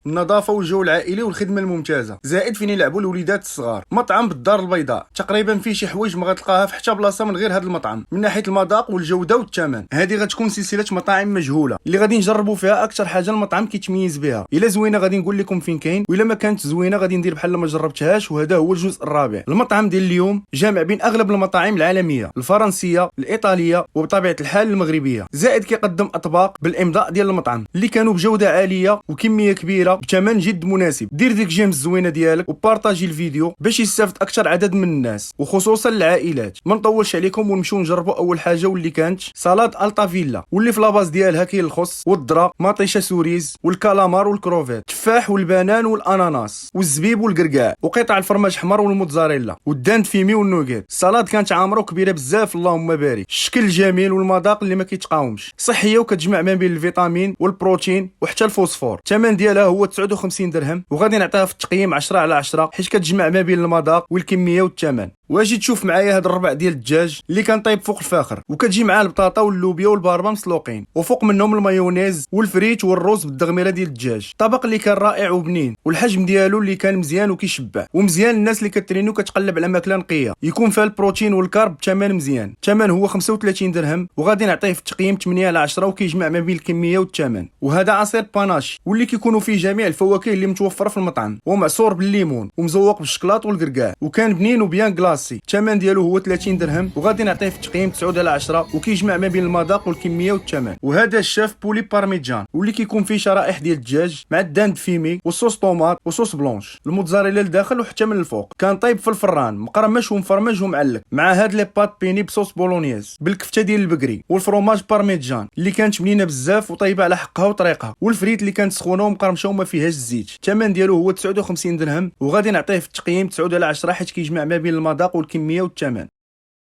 النظافه والجو العائلي والخدمه الممتازه، زائد فين يلعبوا الوليدات الصغار. مطعم بالدار البيضاء تقريبا فيه شي حوايج ما غتلقاها في حتى بلاصه من غير هذا المطعم، من ناحيه المذاق والجوده والثمن. هذه غتكون سلسله مطاعم مجهوله اللي غادي نجربوا فيها اكثر حاجه المطعم كيتميز بها. الا زوينه غادي نقول لكم فين كاين، والا ما كانت زوينه غادي ندير بحال ما جربتهاش. وهذا هو الجزء الرابع. المطعم ديال اليوم جامع بين اغلب المطاعم العالميه، الفرنسيه، الايطاليه، وبطبيعه الحال المغربيه. زائد كيقدم اطباق بالامضاء ديال المطعم اللي كانوا بجوده عاليه وكميه كبيره بثمن جد مناسب. دير ديك جيم الزوينه ديالك وبارطاجي الفيديو باش يستافد اكثر عدد من الناس، وخصوصا العائلات. ما نطولش عليكم ونمشيو نجربوا اول حاجه، واللي كانت سالاد الطافيلا، واللي في لاباز ديالها كاين الخس والذره، مطيشه سوريز والكالامار والكروفيت، التفاح والبنان والاناناس والزبيب والقرقاع، وقطع الفرماج حمر والموتزاريلا والداند فيمي والنوغيت. السالاد كانت عامره وكبيره بزاف، اللهم بارك. الشكل جميل والمذاق اللي ما كيتقاومش، صحيه وكتجمع ما بين الفيتامين والبروتين وحتى الفوسفور. الثمن ديالها هو 59 درهم، وغادي نعطيها في التقييم 10 على 10 حيت كتجمع ما بين المذاق والكميه والثمن. واجي تشوف معايا هذا الربع ديال الدجاج اللي كان طيب فوق الفاخر، وكتجي معاه البطاطا واللوبيا والباربه مسلوقين، وفوق منهم المايونيز والفريت والروز بالدغميره ديال الدجاج. طبق اللي كان رائع وبنين، والحجم ديالو اللي كان مزيان وكيشبع، ومزيان الناس اللي كتريني وكتقلب على ماكله نقيه يكون فيها البروتين والكارب بثمن مزيان. الثمن هو 35 درهم، وغادي نعطيه في التقييم 8 على 10، وكيجمع ما بين الكميه والثمن. وهذا عصير باناشي واللي كيكونوا فيه جميع الفواكه اللي متوفره في المطعم، ومعصور بالليمون ومزوق بالشكلاط والكركاع، وكان بنين وبيان كلاصي. الثمن ديالو هو 30 درهم، وغادي نعطيه في التقييم 9 على 10، وكيجمع ما بين المذاق والكميه والثمن. وهذا الشاف بولي بارميجان واللي كيكون فيه شرائح ديال الدجاج مع الداند فيمي وصوص طوماط وصوص بلونش، الموتزاريلا لداخل وحتى من الفوق. كان طيب في الفران مقرمش ومفرمج ومعلق، مع هاد لي بات بيني بصوص بولونيز بالكفته ديال البقري، والفروماج بارميجان اللي كانت بنينه بزاف وطيبه على حقها وطريقها، والفريت اللي كانت سخونه ومقرمشه وما فيهاش الزيت. الثمن ديالو هو 59 درهم، وغادي نعطيه في التقييم 9 على 10 حيت كيجمع ما بين المذاق والكميه والثمن.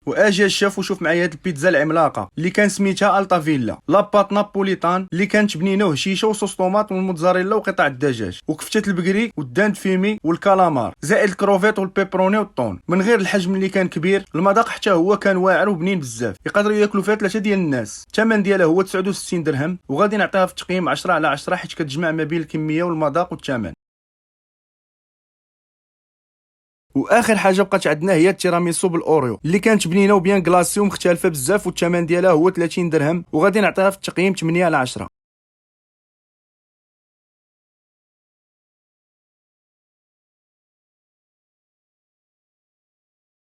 واجي الشاف وشوف معايا هاد البيتزا العملاقه اللي كان سميتها الطافيلا، لاباط نابوليتان اللي كانت بنينه وهشيشه وصوص طوماط والموتزاريلا وقطع الدجاج وكفته البقري والداند فيمي والكالامار، زائد الكروفيت والبيبروني والطون. من غير الحجم اللي كان كبير، المذاق حتى هو كان واعر وبنين بزاف، يقدروا ياكلوا فيها 3 ديال الناس. الثمن ديالها هو 69 درهم، وغادي نعطيها في التقييم 10 على 10 حيت كتجمع ما بين الكميه والمذاق والثمن. واخر حاجه بقات عندنا هي التيراميسو بالاوريو اللي كانت بنينه وبيان كلاسي ومختلفه بزاف، والثمن ديالها هو 30 درهم، وغادي نعطيها في التقييم 8 على 10.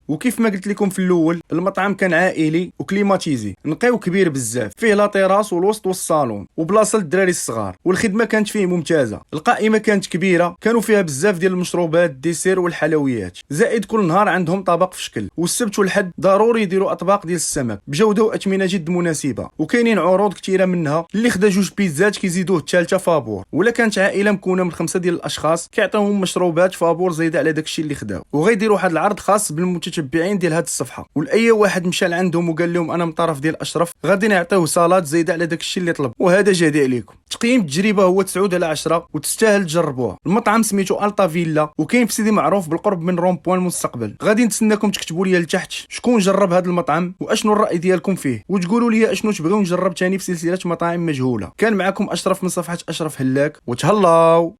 وكيف ما قلت لكم في الاول، المطعم كان عائلي وكليماتيزي نقي وكبير بزاف، فيه لا تيراس والوسط والصالون وبلاصه للدراري الصغار، والخدمه كانت فيه ممتازه. القائمه كانت كبيره، كانوا فيها بزاف ديال المشروبات، الديسير والحلويات، زائد كل نهار عندهم طبق في شكل. والسبت والحد ضروري يديروا اطباق ديال السمك بجوده واثمنه جد مناسبه، وكاينين عروض كثيره منها. اللي خدا 2 بيتزات كيزيدوه الثالثه فابور، ولا كانت عائله مكونه من 5 ديال الاشخاص كيعطيوهم مشروبات فابور زايده على داكشي اللي خداو. وغيديروا واحد العرض خاص بالمتتبعين ديال هاد الصفحه، ولاي واحد مشى لعندهم وقال لهم انا من طرف ديال اشرف غادي نعطيوه صالات زايده على داكشي اللي طلب. وهذا جدي عليكم. تقييم التجربه هو 9 على 10، وتستاهل تجربوها. المطعم سميتو الطافيلا، وكاين في سيدي معروف بالقرب من روم بوان المستقبل. غادي نتسناكم تكتبوا لي لتحت شكون جرب هذا المطعم واشنو الراي ديالكم فيه، وتقولوا لي اشنو تبغيو نجرب ثاني في سلسله مطاعم مجهوله. كان معكم اشرف من صفحه اشرف هلاك، وتهلاو.